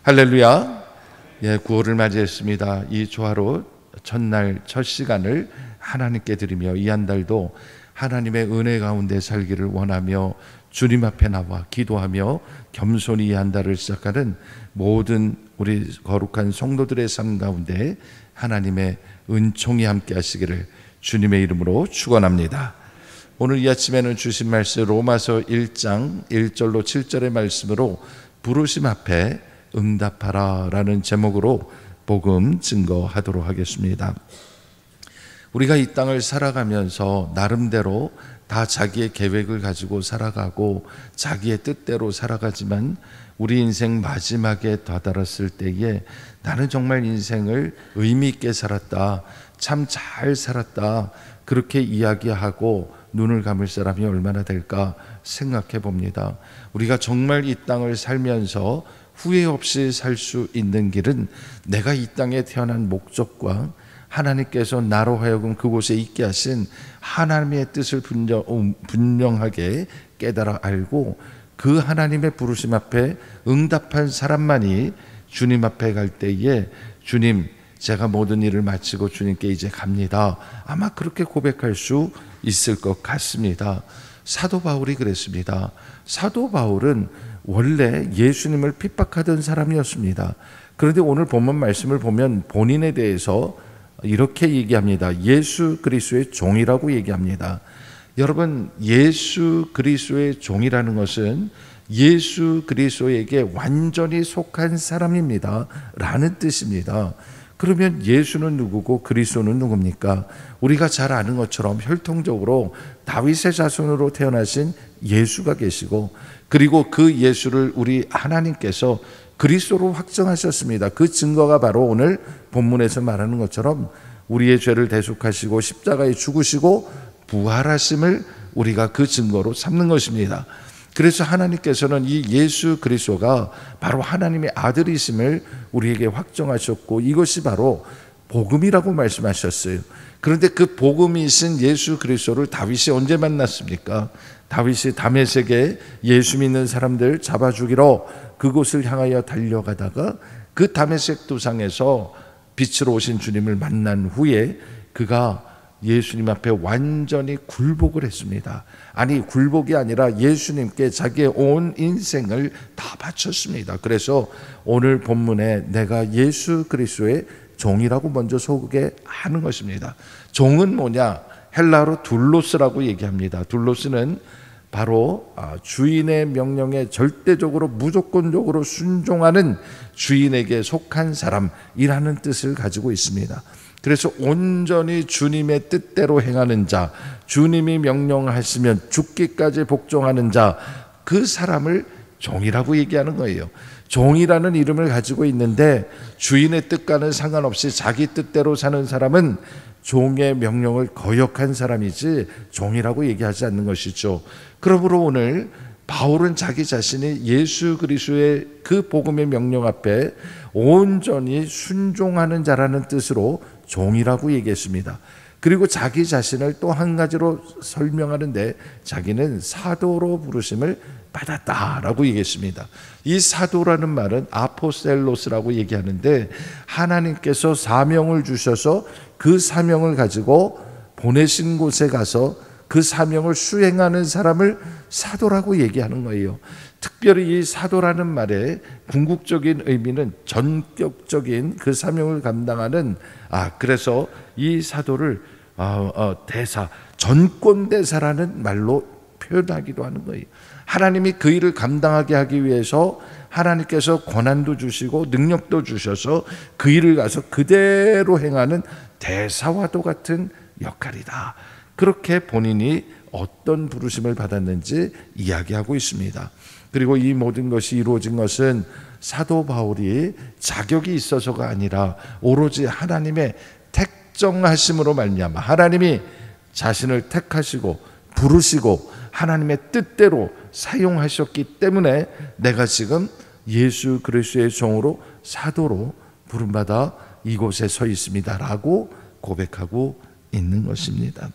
할렐루야. 예, 9월을 맞이했습니다. 이 조화로 첫날 첫 시간을 하나님께 드리며 이 한 달도 하나님의 은혜 가운데 살기를 원하며 주님 앞에 나와 기도하며 겸손히 이 한 달을 시작하는 모든 우리 거룩한 성도들의 삶 가운데 하나님의 은총이 함께 하시기를 주님의 이름으로 축원합니다. 오늘 이 아침에는 주신 말씀 로마서 1장 1절로 7절의 말씀으로 부르심 앞에 응답하라 라는 제목으로 복음 증거하도록 하겠습니다. 우리가 이 땅을 살아가면서 나름대로 다 자기의 계획을 가지고 살아가고 자기의 뜻대로 살아가지만 우리 인생 마지막에 다다랐을 때에 나는 정말 인생을 의미 있게 살았다, 참 잘 살았다, 그렇게 이야기하고 눈을 감을 사람이 얼마나 될까 생각해 봅니다. 우리가 정말 이 땅을 살면서 후회 없이 살 수 있는 길은 내가 이 땅에 태어난 목적과 하나님께서 나로 하여금 그곳에 있게 하신 하나님의 뜻을 분명하게 깨달아 알고 그 하나님의 부르심 앞에 응답한 사람만이 주님 앞에 갈 때에 주님, 제가 모든 일을 마치고 주님께 이제 갑니다. 아마 그렇게 고백할 수 있을 것 같습니다. 사도 바울이 그랬습니다. 사도 바울은 원래 예수님을 핍박하던 사람이었습니다. 그런데 오늘 본문 말씀을 보면 본인에 대해서 이렇게 얘기합니다. 예수 그리스도의 종이라고 얘기합니다. 여러분, 예수 그리스도의 종이라는 것은 예수 그리스도에게 완전히 속한 사람입니다 라는 뜻입니다. 그러면 예수는 누구고 그리스도는 누굽니까? 우리가 잘 아는 것처럼 혈통적으로 다윗의 자손으로 태어나신 예수가 계시고, 그리고 그 예수를 우리 하나님께서 그리스도로 확정하셨습니다. 그 증거가 바로 오늘 본문에서 말하는 것처럼 우리의 죄를 대속하시고 십자가에 죽으시고 부활하심을 우리가 그 증거로 삼는 것입니다. 그래서 하나님께서는 이 예수 그리스도가 바로 하나님의 아들이심을 우리에게 확정하셨고 이것이 바로 복음이라고 말씀하셨어요. 그런데 그 복음이신 예수 그리스도를 다윗이 언제 만났습니까? 다윗이 다메섹에 예수 믿는 사람들 잡아 죽이러 그곳을 향하여 달려가다가 그 다메섹 도상에서 빛으로 오신 주님을 만난 후에 그가 예수님 앞에 완전히 굴복을 했습니다. 아니, 굴복이 아니라 예수님께 자기의 온 인생을 다 바쳤습니다. 그래서 오늘 본문에 내가 예수 그리스도의 종이라고 먼저 소개하는 것입니다. 종은 뭐냐? 헬라어로 둘로스라고 얘기합니다. 둘로스는 바로 주인의 명령에 절대적으로 무조건적으로 순종하는 주인에게 속한 사람이라는 뜻을 가지고 있습니다. 그래서 온전히 주님의 뜻대로 행하는 자, 주님이 명령하시면 죽기까지 복종하는 자, 그 사람을 종이라고 얘기하는 거예요. 종이라는 이름을 가지고 있는데 주인의 뜻과는 상관없이 자기 뜻대로 사는 사람은 종의 명령을 거역한 사람이지 종이라고 얘기하지 않는 것이죠. 그러므로 오늘 바울은 자기 자신이 예수 그리스도의 그 복음의 명령 앞에 온전히 순종하는 자라는 뜻으로 종이라고 얘기했습니다. 그리고 자기 자신을 또 한 가지로 설명하는데 자기는 사도로 부르심을 받았다라고 얘기했습니다. 이 사도라는 말은 아포스텔로스라고 얘기하는데 하나님께서 사명을 주셔서 그 사명을 가지고 보내신 곳에 가서 그 사명을 수행하는 사람을 사도라고 얘기하는 거예요. 특별히 이 사도라는 말의 궁극적인 의미는 전격적인 그 사명을 감당하는, 그래서 이 사도를 대사, 전권대사라는 말로 표현하기도 하는 거예요. 하나님이 그 일을 감당하게 하기 위해서 하나님께서 권한도 주시고 능력도 주셔서 그 일을 가서 그대로 행하는 대사와도 같은 역할이다. 그렇게 본인이 어떤 부르심을 받았는지 이야기하고 있습니다. 그리고 이 모든 것이 이루어진 것은 사도 바울이 자격이 있어서가 아니라 오로지 하나님의 택정하심으로 말미암아 하나님이 자신을 택하시고 부르시고 하나님의 뜻대로 사용하셨기 때문에 내가 지금 예수 그리스도의 종으로 사도로 부름받아 이곳에 서 있습니다라고 고백하고 있는 것입니다.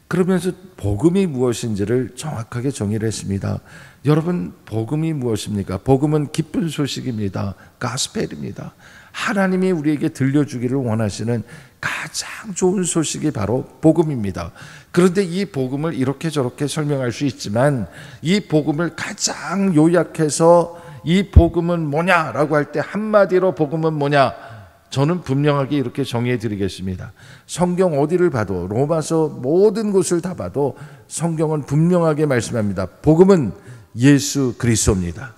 그러면서 복음이 무엇인지를 정확하게 정의를 했습니다. 여러분, 복음이 무엇입니까? 복음은 기쁜 소식입니다. 가스펠입니다. 하나님이 우리에게 들려주기를 원하시는 가장 좋은 소식이 바로 복음입니다. 그런데 이 복음을 이렇게 저렇게 설명할 수 있지만, 이 복음을 가장 요약해서 이 복음은 뭐냐라고 할 때 한마디로 복음은 뭐냐? 저는 분명하게 이렇게 정의해 드리겠습니다. 성경 어디를 봐도, 로마서 모든 곳을 다 봐도 성경은 분명하게 말씀합니다. 복음은 예수 그리스도입니다.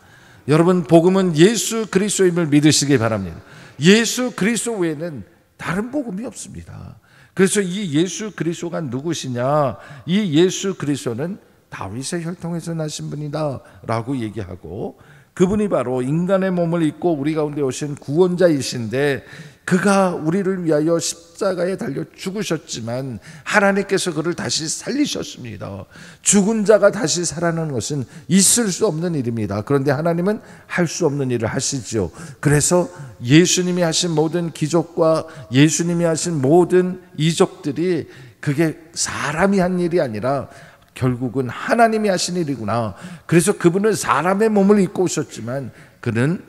여러분, 복음은 예수 그리스도임을 믿으시기 바랍니다. 예수 그리스도 외에는 다른 복음이 없습니다. 그래서 이 예수 그리스도가 누구시냐? 이 예수 그리스도는 다윗의 혈통에서 나신 분이다 라고 얘기하고, 그분이 바로 인간의 몸을 입고 우리 가운데 오신 구원자이신데, 그가 우리를 위하여 십자가에 달려 죽으셨지만 하나님께서 그를 다시 살리셨습니다. 죽은 자가 다시 살아나는 것은 있을 수 없는 일입니다. 그런데 하나님은 할 수 없는 일을 하시죠. 그래서 예수님이 하신 모든 기적과 예수님이 하신 모든 이적들이 그게 사람이 한 일이 아니라 결국은 하나님이 하신 일이구나. 그래서 그분은 사람의 몸을 입고 오셨지만 그는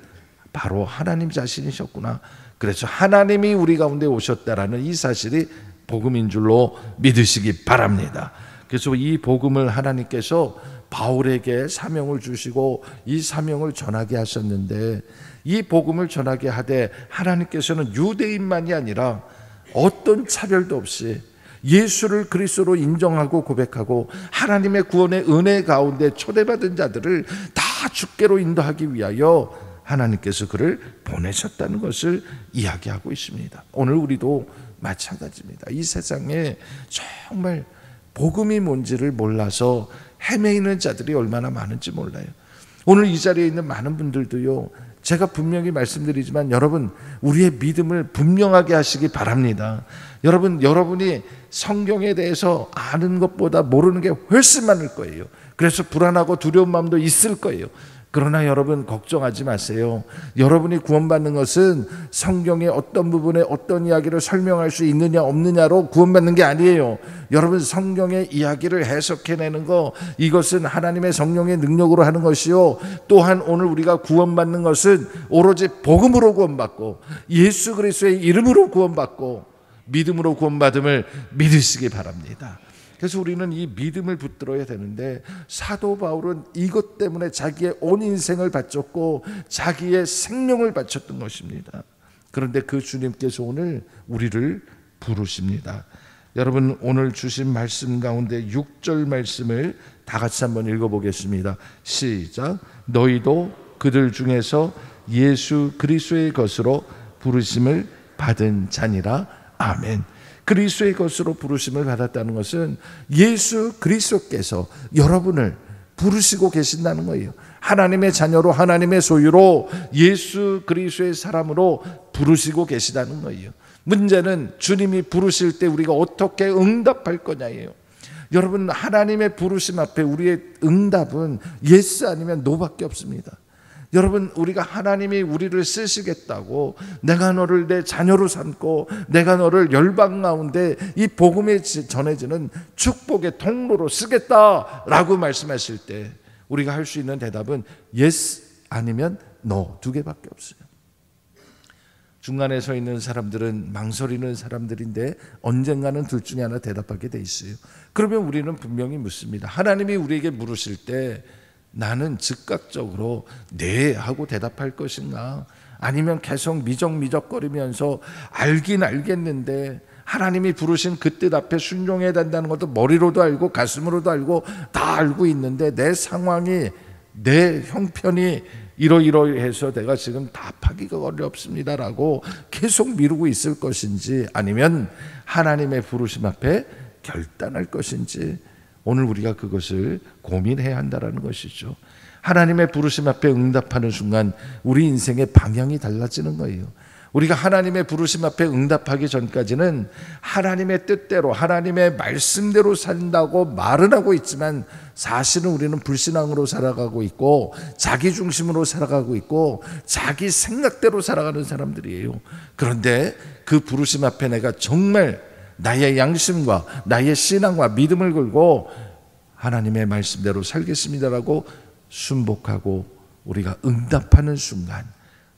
바로 하나님 자신이셨구나. 그래서 하나님이 우리 가운데 오셨다라는 이 사실이 복음인 줄로 믿으시기 바랍니다. 그래서 이 복음을 하나님께서 바울에게 사명을 주시고 이 사명을 전하게 하셨는데, 이 복음을 전하게 하되 하나님께서는 유대인만이 아니라 어떤 차별도 없이 예수를 그리스도로 인정하고 고백하고 하나님의 구원의 은혜 가운데 초대받은 자들을 다 주께로 인도하기 위하여 하나님께서 그를 보내셨다는 것을 이야기하고 있습니다. 오늘 우리도 마찬가지입니다. 이 세상에 정말 복음이 뭔지를 몰라서 헤매이는 자들이 얼마나 많은지 몰라요. 오늘 이 자리에 있는 많은 분들도요, 제가 분명히 말씀드리지만 여러분, 우리의 믿음을 분명하게 하시기 바랍니다. 여러분이 성경에 대해서 아는 것보다 모르는 게 훨씬 많을 거예요. 그래서 불안하고 두려운 마음도 있을 거예요. 그러나 여러분, 걱정하지 마세요. 여러분이 구원받는 것은 성경의 어떤 부분에 어떤 이야기를 설명할 수 있느냐 없느냐로 구원받는 게 아니에요. 여러분, 성경의 이야기를 해석해내는 거, 이것은 하나님의 성령의 능력으로 하는 것이요, 또한 오늘 우리가 구원받는 것은 오로지 복음으로 구원받고 예수 그리스도의 이름으로 구원받고 믿음으로 구원받음을 믿으시기 바랍니다. 그래서 우리는 이 믿음을 붙들어야 되는데, 사도 바울은 이것 때문에 자기의 온 인생을 바쳤고 자기의 생명을 바쳤던 것입니다. 그런데 그 주님께서 오늘 우리를 부르십니다. 여러분, 오늘 주신 말씀 가운데 6절 말씀을 다 같이 한번 읽어보겠습니다. 시작. 너희도 그들 중에서 예수 그리스도의 것으로 부르심을 받은 자니라. 아멘. 그리스도의 것으로 부르심을 받았다는 것은 예수 그리스도께서 여러분을 부르시고 계신다는 거예요. 하나님의 자녀로, 하나님의 소유로, 예수 그리스도의 사람으로 부르시고 계시다는 거예요. 문제는 주님이 부르실 때 우리가 어떻게 응답할 거냐예요. 여러분, 하나님의 부르심 앞에 우리의 응답은 예스 아니면 노밖에 없습니다. 여러분, 우리가 하나님이 우리를 쓰시겠다고, 내가 너를 내 자녀로 삼고 내가 너를 열방 가운데 이 복음에 전해지는 축복의 통로로 쓰겠다라고 말씀하실 때 우리가 할 수 있는 대답은 yes 아니면 no, 두 개밖에 없어요. 중간에 서 있는 사람들은 망설이는 사람들인데 언젠가는 둘 중에 하나 대답하게 돼 있어요. 그러면 우리는 분명히 묻습니다. 하나님이 우리에게 물으실 때 나는 즉각적으로 네 하고 대답할 것인가, 아니면 계속 미적미적거리면서 알긴 알겠는데 하나님이 부르신 그 뜻 앞에 순종해야 된다는 것도 머리로도 알고 가슴으로도 알고 다 알고 있는데 내 상황이, 내 형편이 이러이러해서 내가 지금 답하기가 어렵습니다라고 계속 미루고 있을 것인지, 아니면 하나님의 부르심 앞에 결단할 것인지, 오늘 우리가 그것을 고민해야 한다는 것이죠. 하나님의 부르심 앞에 응답하는 순간 우리 인생의 방향이 달라지는 거예요. 우리가 하나님의 부르심 앞에 응답하기 전까지는 하나님의 뜻대로, 하나님의 말씀대로 산다고 말은 하고 있지만 사실은 우리는 불신앙으로 살아가고 있고 자기 중심으로 살아가고 있고 자기 생각대로 살아가는 사람들이에요. 그런데 그 부르심 앞에 내가 정말 나의 양심과 나의 신앙과 믿음을 걸고 하나님의 말씀대로 살겠습니다라고 순복하고 우리가 응답하는 순간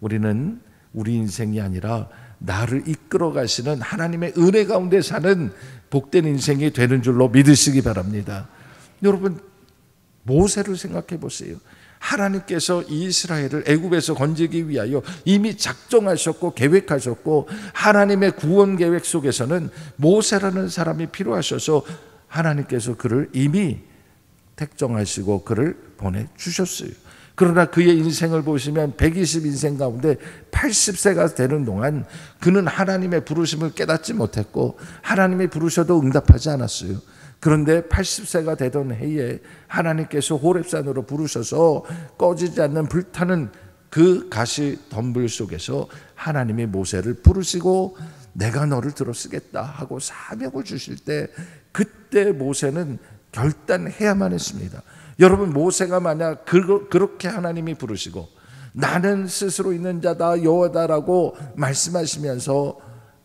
우리는 우리 인생이 아니라 나를 이끌어 가시는 하나님의 은혜 가운데 사는 복된 인생이 되는 줄로 믿으시기 바랍니다. 여러분, 모세를 생각해 보세요. 하나님께서 이스라엘을 애굽에서 건지기 위하여 이미 작정하셨고 계획하셨고, 하나님의 구원 계획 속에서는 모세라는 사람이 필요하셔서 하나님께서 그를 이미 택정하시고 그를 보내주셨어요. 그러나 그의 인생을 보시면 120 인생 가운데 80세가 되는 동안 그는 하나님의 부르심을 깨닫지 못했고 하나님이 부르셔도 응답하지 않았어요. 그런데 80세가 되던 해에 하나님께서 호렙산으로 부르셔서 꺼지지 않는 불타는 그 가시 덤불 속에서 하나님이 모세를 부르시고 내가 너를 들어 쓰겠다 하고 사명을 주실 때, 그때 모세는 결단해야만 했습니다. 여러분, 모세가 만약 그렇게 하나님이 부르시고 나는 스스로 있는 자다 여호와다라고 말씀하시면서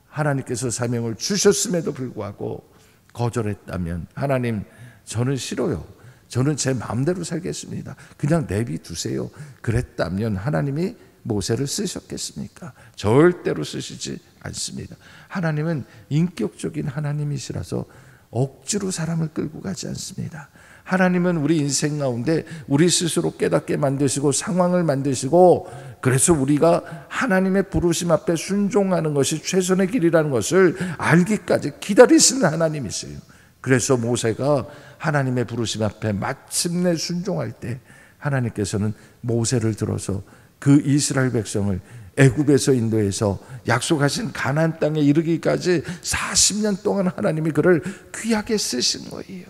하나님께서 사명을 주셨음에도 불구하고 거절했다면, 하나님 저는 싫어요, 저는 제 마음대로 살겠습니다, 그냥 내비두세요, 그랬다면 하나님이 모세를 쓰셨겠습니까? 절대로 쓰시지 않습니다. 하나님은 인격적인 하나님이시라서 억지로 사람을 끌고 가지 않습니다. 하나님은 우리 인생 가운데 우리 스스로 깨닫게 만드시고 상황을 만드시고, 그래서 우리가 하나님의 부르심 앞에 순종하는 것이 최선의 길이라는 것을 알기까지 기다리시는 하나님이세요. 그래서 모세가 하나님의 부르심 앞에 마침내 순종할 때 하나님께서는 모세를 들어서 그 이스라엘 백성을 애굽에서 인도해서 약속하신 가나안 땅에 이르기까지 40년 동안 하나님이 그를 귀하게 쓰신 거예요.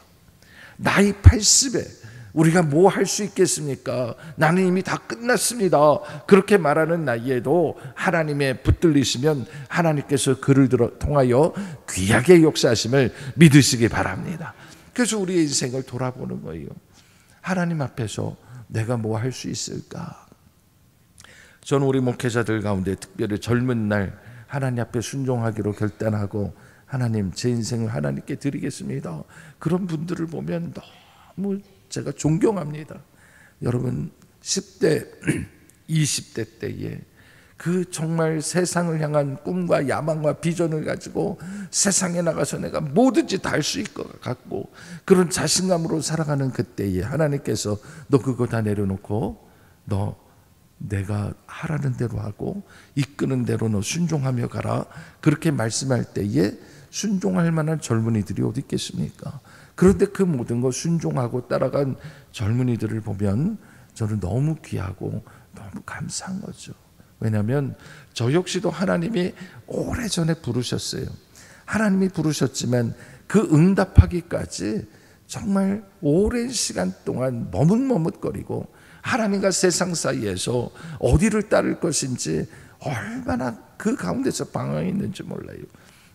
나이 80에 우리가 뭐 할 수 있겠습니까? 나는 이미 다 끝났습니다, 그렇게 말하는 나이에도 하나님의 붙들리시면 하나님께서 그를 통하여 귀하게 역사하심을 믿으시기 바랍니다. 그래서 우리의 인생을 돌아보는 거예요. 하나님 앞에서 내가 뭐 할 수 있을까? 저는 우리 목회자들 가운데 특별히 젊은 날 하나님 앞에 순종하기로 결단하고 하나님 제 인생을 하나님께 드리겠습니다, 그런 분들을 보면 너무 제가 존경합니다. 여러분, 10대 20대 때에 그 정말 세상을 향한 꿈과 야망과 비전을 가지고 세상에 나가서 내가 뭐든지 다 할 수 있을 것 같고 그런 자신감으로 살아가는 그때에 하나님께서 너 그거 다 내려놓고 너 내가 하라는 대로 하고 이끄는 대로 너 순종하며 가라, 그렇게 말씀할 때에 순종할 만한 젊은이들이 어디 있겠습니까? 그런데 그 모든 거 순종하고 따라간 젊은이들을 보면 저는 너무 귀하고 너무 감사한 거죠. 왜냐하면 저 역시도 하나님이 오래전에 부르셨어요. 하나님이 부르셨지만 그 응답하기까지 정말 오랜 시간 동안 머뭇머뭇거리고 하나님과 세상 사이에서 어디를 따를 것인지 얼마나 그 가운데서 방황했는지 몰라요.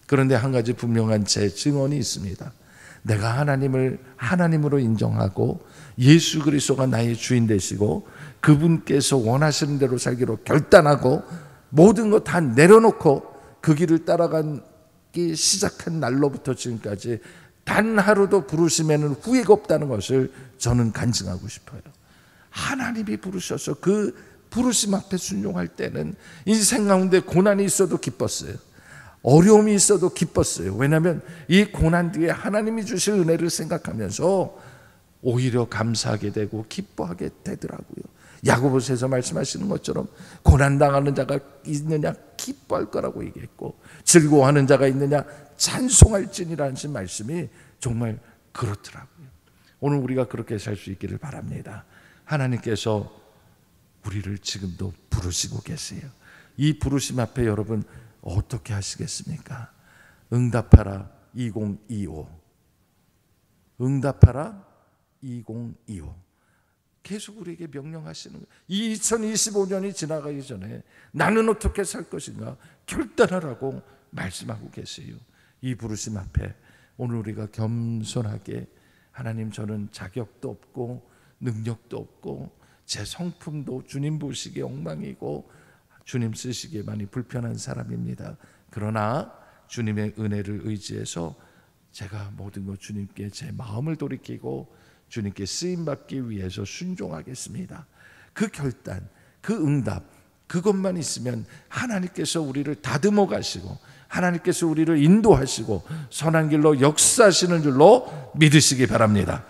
그런데 한 가지 분명한 제 증언이 있습니다. 내가 하나님을 하나님으로 인정하고 예수 그리스도가 나의 주인 되시고 그분께서 원하시는 대로 살기로 결단하고 모든 거 다 내려놓고 그 길을 따라가기 시작한 날로부터 지금까지 단 하루도 부르심에는 후회가 없다는 것을 저는 간증하고 싶어요. 하나님이 부르셔서 그 부르심 앞에 순종할 때는 인생 가운데 고난이 있어도 기뻤어요. 어려움이 있어도 기뻤어요. 왜냐하면 이 고난 뒤에 하나님이 주실 은혜를 생각하면서 오히려 감사하게 되고 기뻐하게 되더라고요. 야고보서에서 말씀하시는 것처럼 고난당하는 자가 있느냐 기뻐할 거라고 얘기했고 즐거워하는 자가 있느냐 찬송할지니라는 말씀이 정말 그렇더라고요. 오늘 우리가 그렇게 살 수 있기를 바랍니다. 하나님께서 우리를 지금도 부르시고 계세요. 이 부르심 앞에 여러분 어떻게 하시겠습니까? 응답하라 2025. 응답하라 2025. 계속 우리에게 명령하시는 거예요. 이 2025년이 지나가기 전에 나는 어떻게 살 것인가 결단하라고 말씀하고 계세요. 이 부르심 앞에 오늘 우리가 겸손하게 하나님 저는 자격도 없고 능력도 없고 제 성품도 주님 보시기에 엉망이고 주님 쓰시기에 많이 불편한 사람입니다. 그러나 주님의 은혜를 의지해서 제가 모든 것 주님께 제 마음을 돌이키고 주님께 쓰임받기 위해서 순종하겠습니다. 그 결단, 그 응답, 그것만 있으면 하나님께서 우리를 다듬어 가시고 하나님께서 우리를 인도하시고 선한 길로 역사하시는 줄로 믿으시기 바랍니다.